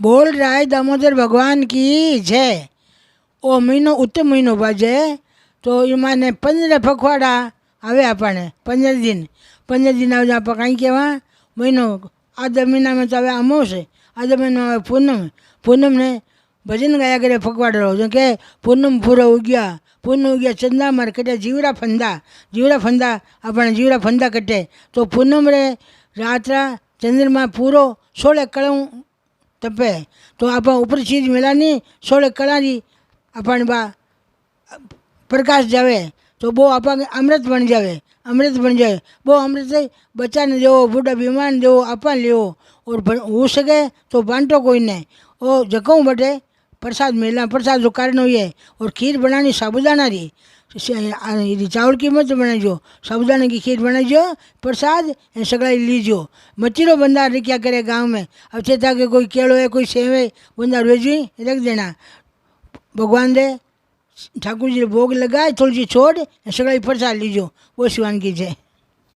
बोल राय दामोदर भगवान की जय। ओ महीनो उत्तम महीनो बाजे तो एमाने 15 पखवाड़ा आवे आपने 15 दिन आवे आप कहीं कहवा महीनो आधा महीना में तो आवे अमोस आधा महीना आवे पूनम ने भजन गाया करे पखवाड़ा रहो जो के पूनम पूरा उग्या चंदा मार कटे जीवरा फंदा अपने जीवरा फंदा कटे तो पूनम रे रात्रा चंद्रमा पूरो 16 कड़ों तपे तो आप ऊपर चीज मिलानी 16 कड़ा री अपन बा प्रकाश जावे तो वो आप अमृत बन जाए वो अमृत से बच्चा ने दो बूढ़ा बीमार ने दो अपन लियो और हो सके तो बांटो कोई ने वो जगहों बटे प्रसाद मिलना प्रसाद जो कारण हुई है। और खीर बनानी साबुदाना री चावल की मत बनाइजो साबुदाने की खीर बनाइजो प्रसाद सगड़ा लीजो मच्छीरो बंदा क्या करे गांव में अब चेता के कोई केड़ो है कोई सेव है बंदा भेजी रख देना भगवान दे ठाकुर जी भोग लगाए थोड़ी सी छोड़ सगड़ा प्रसाद लीजो वो शिवान की जय।